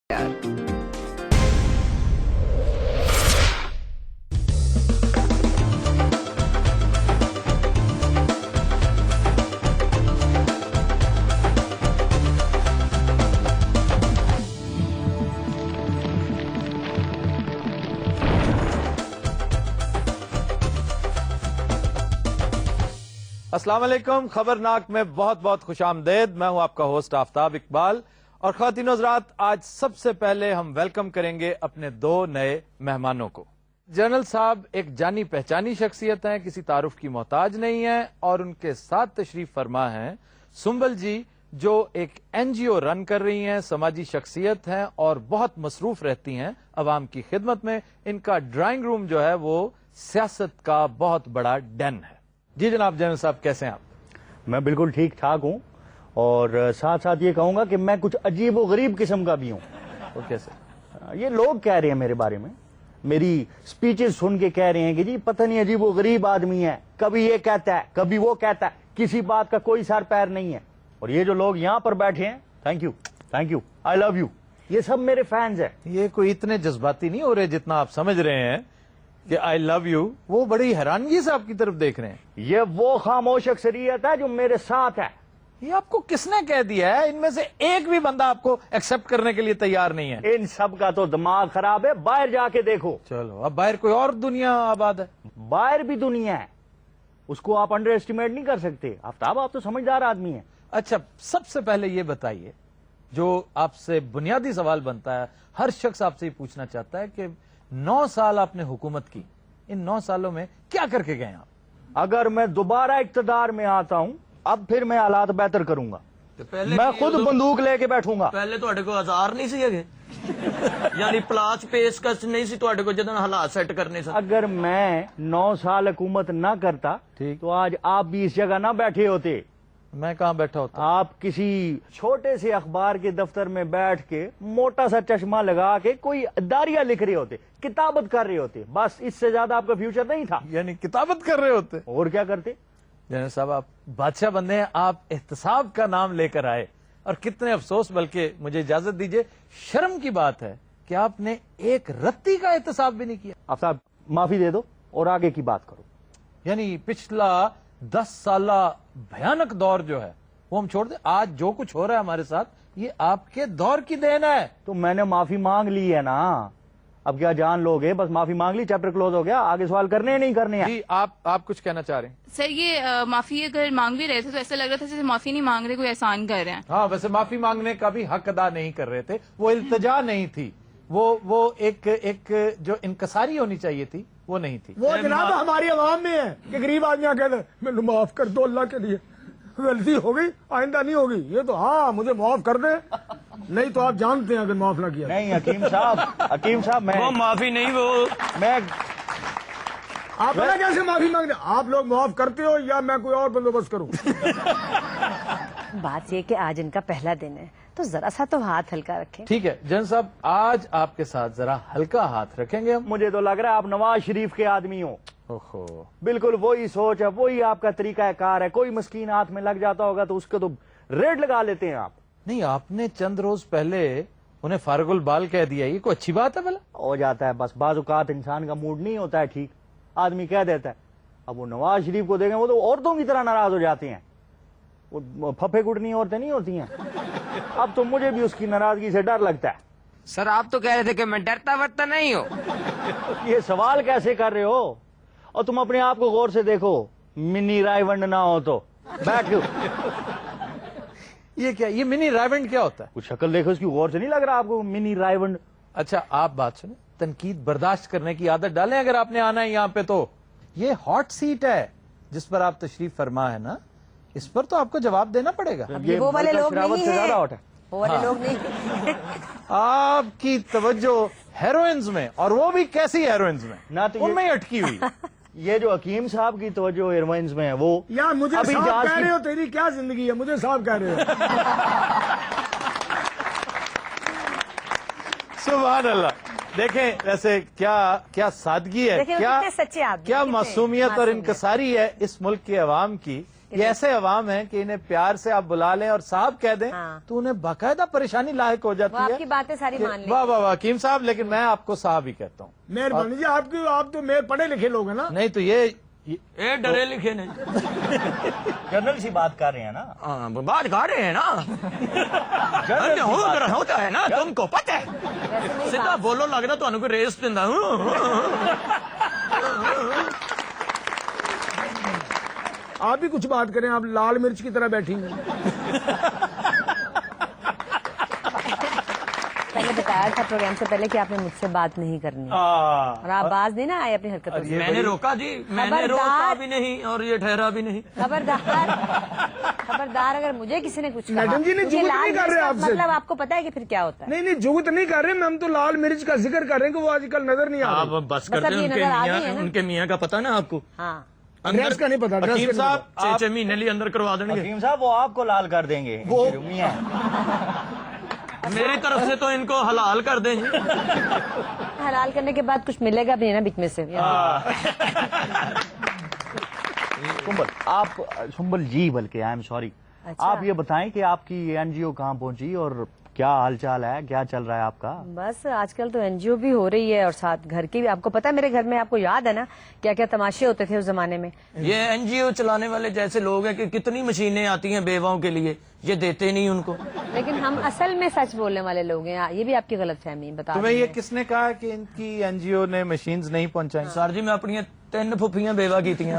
السلام علیکم. خبرناک میں بہت بہت خوش آمدید. میں ہوں آپ کا ہوسٹ آفتاب اقبال. اور خواتین و حضرات، آج سب سے پہلے ہم ویلکم کریں گے اپنے دو نئے مہمانوں کو. جنرل صاحب ایک جانی پہچانی شخصیت ہیں، کسی تعارف کی محتاج نہیں ہیں، اور ان کے ساتھ تشریف فرما ہیں سنبل جی، جو ایک این جی او رن کر رہی ہیں، سماجی شخصیت ہیں اور بہت مصروف رہتی ہیں عوام کی خدمت میں. ان کا ڈرائنگ روم جو ہے وہ سیاست کا بہت بڑا ڈین ہے. جی جناب جنرل صاحب، کیسے ہیں آپ؟ میں بالکل ٹھیک ٹھاک ہوں، اور ساتھ ساتھ یہ کہوں گا کہ میں کچھ عجیب و غریب قسم کا بھی ہوں. وہ کیسے؟ یہ لوگ کہہ رہے ہیں میرے بارے میں، میری سپیچز سن کے کہہ رہے ہیں کہ جی پتہ نہیں عجیب و غریب آدمی ہے، کبھی یہ کہتا ہے کبھی وہ کہتا ہے، کسی بات کا کوئی سر پیر نہیں ہے. اور یہ جو لوگ یہاں پر بیٹھے ہیں، thank you, I love you, یہ سب میرے فینز ہیں. یہ کوئی اتنے جذباتی نہیں ہو رہے جتنا آپ سمجھ رہے ہیں کہ آئی لو یو. وہ بڑی حیرانگی سے آپ کی طرف دیکھ رہے ہیں. یہ وہ خاموش اکثریت ہے جو میرے ساتھ ہے. یہ آپ کو کس نے کہہ دیا ہے؟ ان میں سے ایک بھی بندہ آپ کو ایکسپٹ کرنے کے لیے تیار نہیں ہے. ان سب کا تو دماغ خراب ہے، باہر جا کے دیکھو. چلو اب باہر کوئی اور دنیا آباد ہے. باہر بھی دنیا ہے، اس کو آپ انڈر اسٹیمیٹ نہیں کر سکتے. آفتاب، آپ تو سمجھدار آدمی ہیں. اچھا، سب سے پہلے یہ بتائیے، جو آپ سے بنیادی سوال بنتا ہے، ہر شخص آپ سے یہ پوچھنا چاہتا ہے کہ 9 سال آپ نے حکومت کی، ان 9 سالوں میں کیا کر کے گئے آپ؟ اگر میں دوبارہ اقتدار میں آتا ہوں، اب پھر میں حالات بہتر کروں گا. میں خود بندوق لے کے بیٹھوں گا. پہلے تو ہزار نہیں سی گے یعنی پلاس پیشکش نہیں سی کو جدن حالات سیٹ کرنے سے. اگر میں 9 سال حکومت نہ کرتا تو آج آپ بھی اس جگہ نہ بیٹھے ہوتے. میں کہاں بیٹھا ہوتا؟ آپ کسی چھوٹے سے اخبار کے دفتر میں بیٹھ کے موٹا سا چشمہ لگا کے کوئی داریاں لکھ رہے ہوتے، کتابت کر رہے ہوتے. بس اس سے زیادہ آپ کا فیوچر نہیں تھا. یعنی کتابت کر رہے ہوتے؟ اور کیا کرتے. جنرل صاحب، آپ بادشاہ بندے ہیں، آپ احتساب کا نام لے کر آئے، اور کتنے افسوس، بلکہ مجھے اجازت دیجئے، شرم کی بات ہے کہ آپ نے ایک رتی کا احتساب بھی نہیں کیا. آفتاب، معافی دے دو اور آگے کی بات کرو. یعنی پچھلا 10 سالہ بھیانک دور جو ہے وہ ہم چھوڑ دیں. آج جو کچھ ہو رہا ہے ہمارے ساتھ، یہ آپ کے دور کی دین ہے. تو میں نے معافی مانگ لی ہے نا، اب کیا جان لوگ ہیں؟ بس معافی مانگ لی، چیپٹر کلوز ہو گیا. آگے سوال کرنے ہیں نہیں کرنے ہیں؟ جی آپ کچھ کہنا چاہ رہے ہیں؟ سر، یہ معافی اگر مانگ بھی رہے تھے تو ایسا لگ رہا تھا جیسے معافی نہیں مانگ رہے، کوئی احسان کر رہے ہیں. ہاں، ویسے معافی مانگنے کا بھی حق ادا نہیں کر رہے تھے. وہ التجا نہیں تھی، وہ ایک جو انکساری ہونی چاہیے تھی وہ نہیں تھی. وہ جناب ہماری عوام میں ہے کہ غریب آدمی کہتے ہیں میں معاف کر دو، اللہ کے لیے غلطی ہو گئی، آئندہ نہیں ہوگی. یہ تو ہاں مجھے معاف کر دے، نہیں تو آپ جانتے ہیں اگر معاف نہ کیا. نہیں حکیم صاحب وہ معافی نہیں، وہ میں آپ نے کیسے معافی مانگتے؟ آپ لوگ معاف کرتے ہو یا میں کوئی اور بندوبست کروں؟ بات یہ کہ آج ان کا پہلا دن ہے تو ذرا سا تو ہاتھ ہلکا رکھیں. ٹھیک ہے جن صاحب، آج آپ کے ساتھ ذرا ہلکا ہاتھ رکھیں گے ہم. مجھے تو لگ رہا ہے آپ نواز شریف کے آدمی ہو. اوہو، بالکل وہی سوچ ہے، وہی آپ کا طریقہ کار ہے. کوئی مسکین ہاتھ میں لگ جاتا ہوگا تو اس کو تو ریڈ لگا لیتے ہیں آپ. نہیں، آپ نے چند روز پہلے انہیں فارغ البال کہہ دیا، یہ کوئی اچھی بات ہے؟ بھلا ہو جاتا ہے، بس بعض اوقات انسان کا موڈ نہیں ہوتا ہے ٹھیک، آدمی کہہ دیتا ہے. اب وہ نواز شریف کو دیکھیں، وہ تو عورتوں کی طرح ناراض ہو جاتے ہیں. وہ پھپھے گٹنی عورتیں نہیں ہوتی ہیں. اب تو مجھے بھی اس کی ناراضگی سے ڈر لگتا ہے. سر آپ تو کہہ رہے تھے کہ میں ڈرتا ورتا نہیں ہوں. یہ سوال کیسے کر رہے ہو؟ اور تم اپنے آپ کو غور سے دیکھو، منی رائے ونڈ نہ ہو تو بیٹھ کے یہ کیا، یہ منی رائیونڈ کیا ہوتا ہے؟ کچھ شکل دیکھو اس کی، غور سے نہیں لگ رہا آپ کو منی رائے ونڈ؟ اچھا آپ بات سنیں، تنقید برداشت کرنے کی عادت ڈالیں اگر آپ نے آنا ہے یہاں پہ. تو یہ ہاٹ سیٹ ہے جس پر آپ تشریف فرما ہے نا، اس پر تو آپ کو جواب دینا پڑے گا. یہ وہ والے لوگ شراوت نہیں سے زیادہ ہیں، ہاٹ ہے. وہ والے لوگ نہیں. آپ کی توجہ ہیروئنز میں، اور وہ بھی کیسی ہیروئنز میں، نہ تو ان میں ہی اٹکی ہوئی. یہ جو حکیم صاحب کی توجہ ایئروائنز میں ہے وہ یا مجھے ابھی صاحب جہاز کہہ کی- رہے ہو، تیری کیا زندگی ہے، مجھے صاحب کہہ رہے ہو. سبحان اللہ. دیکھیں ویسے کیا سادگی ہے، دیکھیں وہ کیا کتنے سچے آدمی، کیا کتنے معصومیت اور معصوم ہیں. انکساری ہے اس ملک کے عوام کی یہ ایسے عوام ہیں کہ انہیں پیار سے آپ بلا لیں اور صاحب کہہ دیں ہاں۔ تو انہیں باقاعدہ پریشانی لاحق ہو وہ جاتی آپ ہے کی باتیں ساری مان لیں. واہ واہ واہ حکیم صاحب، لیکن میں آپ کو صاحب ہی کہتا ہوں. مہربانی جی آپ تو میرے پڑھے لکھے لوگ ہیں نا. نہیں تو یہ اے ڈرے لکھے نہیں. جنرل سی بات کر رہے ہیں نا. ہاں بات کر رہے ہیں نا. ہوتا ہے نا تم کو پتہ ہے. سیدھا بولو لگ رہا تو کوئی ریس دینا. آپ بھی کچھ بات کریں، آپ لال مرچ کی طرح بیٹھی ہیں. پہلے بتایا تھا پروگرام سے پہلے کہ آپ نے مجھ سے بات نہیں کرنی اور آپ باز نہیں نا آئے اپنی حرکتوں سے. میں نے روکا جی، میں نے روکا بھی نہیں اور یہ ٹھہرا بھی نہیں. خبردار اگر مجھے کسی نے کچھ میڈم جی نہیں، مجھے جھوٹ لال نہیں کر مرچ رہے کا آپ سے. مطلب آپ کو پتا ہے کہ پھر کیا ہوتا ہے. نہیں جگت نہیں کر رہے، ہم تو لال مرچ کا ذکر کر رہے ہیں کہ وہ آج کل نظر نہیں آ آپ رہا. بس کرتے مطلب یہ ہیں. نظر آ گئی ہے نا. ان کے میاں کا پتا نا آپ کو. ہاں ڈریس کا نہیں پتا. ڈریس حکیم صاحب آپ 6 مہینے لیے اندر کروا دیں گے. حکیم صاحب وہ آپ کو لال کر دیں گے. میاں میری طرف سے تو ان کو حلال کر دیں. حلال کرنے کے بعد کچھ ملے گا بھی نا بیچ میں سے. سنبل جی، بلکہ آئی ایم سوری. آپ یہ بتائیں کہ آپ کی این جی او کہاں پہنچی اور کیا حال چال ہے، کیا چل رہا ہے آپ کا؟ بس آج کل تو این جی او بھی ہو رہی ہے اور ساتھ گھر کی بھی. آپ کو پتا ہے میرے گھر میں، آپ کو یاد ہے نا کیا کیا تماشے ہوتے تھے اس زمانے میں. یہ این جی او چلانے والے جیسے لوگ ہیں کہ کتنی مشینیں آتی ہیں بیواؤں کے لیے، یہ دیتے نہیں ان کو. لیکن ہم اصل میں سچ بولنے والے لوگ ہیں. یہ بھی آپ کی غلط فہمی بتا تمہیں رہی یہ ہیں. کس نے کہا کہ ان کی این جی او نے مشینز نہیں پہنچائیں؟ سر جی میں اپنی 3 پھپھیاں بیوہ کی تھیں.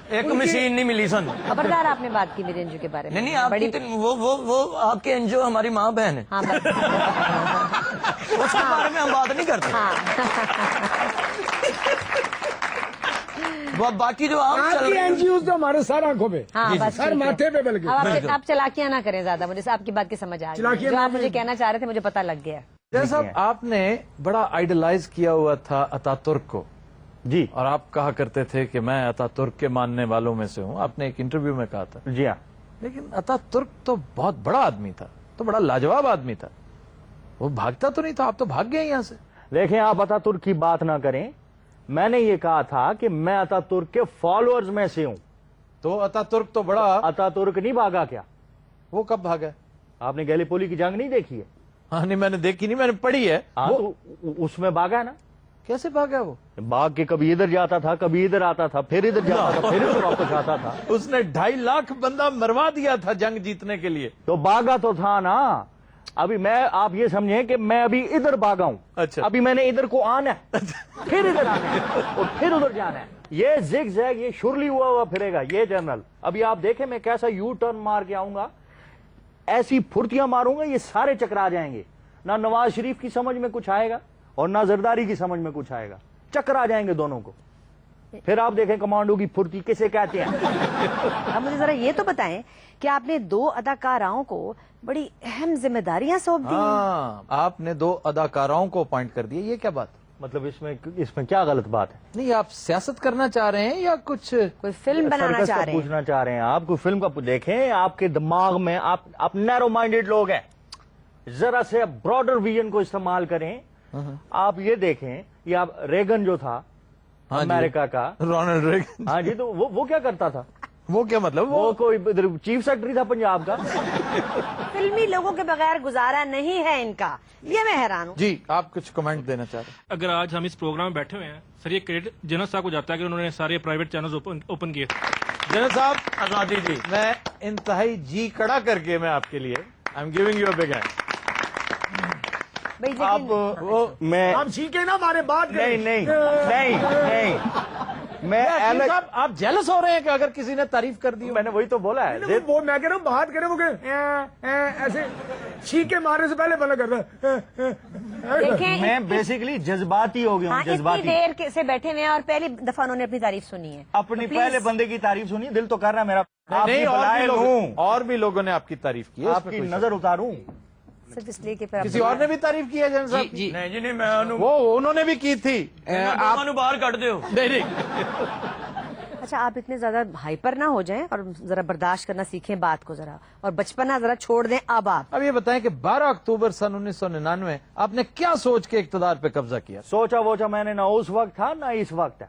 ایک مشین نہیں ملی سن. خبردار آپ نے بات کی میرے این جی او کے بارے میں. نہیں آپ کی وہ آپ کے این جی او ہماری ماں بہن ہے. ہاں بس. اس کے بارے میں ہم بات نہیں کرتے. باقی جو آپ آپ چل کی رہے این ہیں جی او تو ہمارے سر آنکھوں پہ، ہاں بس سر ماتھے پہ بلکہ. اب آپ چلاکیاں نہ کریں زیادہ. مجھے آپ کی بات کی سمجھ آ گئی. چلاکیاں جو آپ نہیں. مجھے کہنا چاہ رہے تھے مجھے پتا لگ گیا. جیسا صاحب آپ نے بڑا آئیڈلائز کیا ہوا تھا اتا ترک کو جی اور آپ کہا کرتے تھے کہ میں اتا ترک کے ماننے والوں میں سے ہوں. آپ نے ایک انٹرویو میں کہا تھا. جی ہاں. لیکن اتا ترک تو بہت بڑا آدمی تھا، تو بڑا لاجواب آدمی تھا. وہ بھاگتا تو نہیں تھا، آپ تو بھاگ گئے یہاں سے. دیکھیں آپ اتا ترک کی بات نہ کریں. میں نے یہ کہا تھا کہ میں اتا ترک کے فالوورز میں سے ہوں. تو اتا ترک تو بڑا. اتا ترک نہیں بھاگا کیا؟ وہ کب بھاگا؟ آپ نے گیلی پولی کی جنگ نہیں دیکھی ہے؟ ہاں نہیں میں نے دیکھی نہیں، میں نے پڑھی ہے. ہاں تو اس میں بھاگا ہے نا. کیسے بھاگا وہ؟ بھاگ کے کبھی ادھر جاتا تھا، کبھی ادھر آتا تھا، پھر ادھر جاتا تھا، پھر ادھر واپس آتا تھا. اس نے 2.5 لاکھ بندہ مروا دیا تھا جنگ جیتنے کے لیے. تو بھاگا تو تھا نا. ابھی میں آپ یہ سمجھیں کہ میں ابھی ادھر بھاگا ہوں. اچھا. ابھی میں نے ادھر کو آنا ہے، پھر ادھر آنا ہے اور پھر ادھر جانا ہے. یہ زگ زیگ، یہ شرلی ہوا پھرے گا یہ جنرل. ابھی آپ دیکھیں میں کیسا یو ٹرن مار کے آؤں گا، ایسی پھرتیاں ماروں گا یہ سارے چکرا جائیں گے. نہ نواز شریف کی سمجھ میں کچھ آئے گا اور نہ زرداری کی سمجھ میں کچھ آئے گا. چکر آ جائیں گے دونوں کو. پھر آپ دیکھیں کمانڈو کی پھرتی کسے کہتے ہیں. اب مجھے ذرا یہ تو بتائیں کہ آپ نے 2 اداکاراؤں کو بڑی اہم ذمہ داریاں سونپ دی. ہاں آپ نے 2 اداکاراؤں کو اپوائنٹ کر دیا، یہ کیا بات؟ مطلب اس میں کیا غلط بات ہے؟ نہیں آپ سیاست کرنا چاہ رہے ہیں یا کچھ؟ کوئی فلم بنانا سرکس چاہ کا رہے ہیں. پوچھنا چاہ رہے ہیں آپ؟ کوئی فلم کا دیکھیں. آپ کے دماغ میں آپ نیرو مائنڈیڈ لوگ ہیں. ذرا سے براڈر ویژن کو استعمال کریں. آپ یہ دیکھیں، یہ آپ ریگن جو تھا امریکہ کا، رونلڈ ریگن. ہاں جی، تو وہ کیا کرتا تھا؟ وہ کیا مطلب؟ وہ کوئی چیف سیکرٹری تھا پنجاب کا. فلمی لوگوں کے بغیر گزارا نہیں ہے ان کا. یہ میں حیران ہوں. جی آپ کچھ کمنٹ دینا چاہ رہے ہیں؟ اگر آج ہم اس پروگرام میں بیٹھے ہوئے ہیں سر، یہ کریڈٹ جنرل صاحب کو جاتا ہے کہ انہوں نے سارے پرائیویٹ چینلز اوپن کیے. جنرل صاحب آزادی جی، میں انتہائی جی کڑا کر کے میں آپ کے لیے I am giving you a big hand. بھائی آپ لیکن وہ میں آپ چھینکے نا ہمارے بات کریں. نہیں میں حکیم صاحب آپ جیلس ہو رہے ہیں کہ اگر کسی نے تعریف کر دی ہو؟ میں نے وہی تو بولا ہے. وہ میں کہہ رہا ہوں بات کریں، وہ کہ ایسے چھینکے مارنے سے پہلے بنا کرتا. دیکھیں میں بیسیکلی جذباتی ہو گیا ہوں. اتنی جذباتی دیر سے بیٹھے ہوئے ہیں اور پہلی دفعہ انہوں نے اپنی تعریف سنی ہے. اپنی پہلے بندے کی تعریف سنی، دل تو کر رہا ہے میرا. آپ نہیں کی بلائے ہوں، اور بھی لوگوں نے آپ کی تعریف کی ہے. آپ کی نظر اتاروں. صرف اس لیے کہ پھر کسی اور نے بھی تعریف کی ہے جنرل صاحب؟ نہیں جی نہیں میں وہ انہوں نے بھی کی تھی. آپ باہر کٹ دیو. نہیں اچھا آپ اتنے زیادہ ہائپر نہ ہو جائیں اور ذرا برداشت کرنا سیکھیں بات کو ذرا، اور بچپنا ذرا چھوڑ دیں. اب یہ بتائیں کہ 12 اکتوبر سن 1999 آپ نے کیا سوچ کے اقتدار پہ قبضہ کیا؟ سوچا ووچا میں نے نہ اس وقت تھا نہ اس وقت ہے.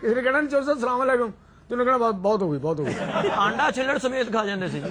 ਕਿਸੇ ਨੇ ਕਹਿਣਾ ਨਹੀਂ ਚੌਧਰੀ ਸਾਹਿਬ ਸਲਾਮ ਅਲੈਕੁਮ, ਤੇ ਉਹਨੇ ਕਹਿਣਾ ਬਹੁਤ ਹੋ ਗਈ, ਬਹੁਤ ਹੋ ਗਈ। ਆਂਡਾ ਛਿੱਲੜ ਸਮੇਤ ਖਾ ਜਾਂਦੇ ਸੀ ਜੀ।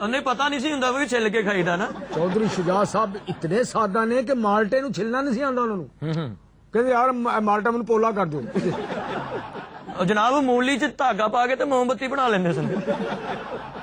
ਉਹਨੇ ਪਤਾ ਨਹੀਂ ਸੀ ਹੁੰਦਾ ਵੀ ਛਿੱਲ ਕੇ ਖਾਈਦਾ ਨਾ। ਚੌਧਰੀ ਸ਼ੁਜਾਤ ਸਾਹਿਬ ਇਤਨੇ ਸਾਦਾ ਨੇ ਕਿ ਮਾਲਟੇ ਨੂੰ ਛਿਲਣਾ ਨਹੀਂ ਸੀ ਆਉਂਦਾ ਉਹਨਾਂ ਨੂੰ। ਕਹਿੰਦੇ ਯਾਰ ਮਾਲਟਾ ਮੈਨੂੰ ਪੋਲਾ ਕਰ ਦਿਓ। ਉਹ ਜਨਾਬ ਮੂਲੀ 'ਚ ਧਾਗਾ ਪਾ ਕੇ ਤੇ ਮੋਮਬੱਤੀ ਬਣਾ ਲੈਂਦੇ ਸਨ।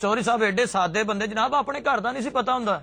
ਚੌਧਰੀ ਸਾਹਿਬ ਐਡੇ ਸਾਦੇ ਬੰਦੇ ਜਨਾਬ, ਆਪਣੇ ਘਰ ਦਾ ਨਹੀਂ ਸੀ ਪਤਾ ਹੁੰਦਾ,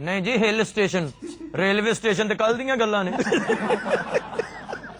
ਨਹੀਂ ਜੀ, ਹਿੱਲ ਸਟੇਸ਼ਨ, ਰੇਲਵੇ ਸਟੇਸ਼ਨ ਤੇ ਕੱਲ ਦੀਆਂ ਗੱਲਾਂ ਨੇ।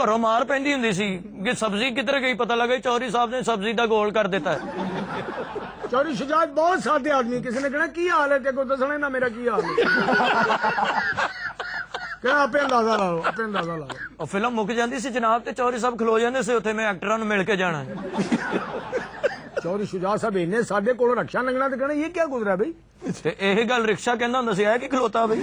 ਘਰੋਂ ਮਾਰ ਪੈਂਦੀ ਹੁੰਦੀ ਸੀ ਕਿ ਸਬਜ਼ੀ ਕਿੱਧਰ ਗਈ, ਪਤਾ ਲੱਗਾ ਚੌਧਰੀ ਸਾਹਿਬ ਨੇ ਸਬਜ਼ੀ ਦਾ ਗੋਲ ਕਰ ਦਿੱਤਾ ਹੈ। ਚੌਧਰੀ ਸ਼ੁਜਾਤ ਬਹੁਤ ਸਾਦੇ ਆਦਮੀ, ਕਿਸੇ ਨੇ ਕਹਿਣਾ ਕੀ ਹਾਲ ਹੈ ਤੇ ਕੋਈ ਦੱਸਣਾ ਨਾ ਮੇਰਾ ਕੀ ਹਾਲ ਹੈ। ਕਹਿੰਦਾ ਆਪੇ ਅੰਦਾਜ਼ਾ ਲਾ ਲਓ, ਆਪੇ ਅੰਦਾਜ਼ਾ ਲਾ ਲਓ। ਉਹ ਫਿਲਮ ਮੁੱਕ ਜਾਂਦੀ ਸੀ ਜਨਾਬ ਤੇ ਚੌਧਰੀ ਸਾਹਿਬ ਖਲੋ ਜਾਂਦੇ ਸੀ ਉੱਥੇ, ਮੈਂ ਐਕਟਰਾਂ ਨੂੰ ਮਿਲ ਕੇ ਜਾਣਾ ਹੈ। ਚੌਧਰੀ ਸ਼ੁਜਾਤ ਸਾਹਿਬ ਇੰਨੇ ਸਾਡੇ ਕੋਲ ਰਕਸ਼ਾ ਲੰਘਣਾ ਤੇ ਕਹਿਣਾ ਇਹ ਕੀ ਗੁਜ਼ਰਾ ਬਈ। ਤੇ ਇਹ ਗੱਲ ਰਿਕਸ਼ਾ ਕਹਿੰਦਾ ਹੁੰਦਾ ਸੀ, ਹੈ ਕਿ ਖਲੋਤਾ ਬਈ।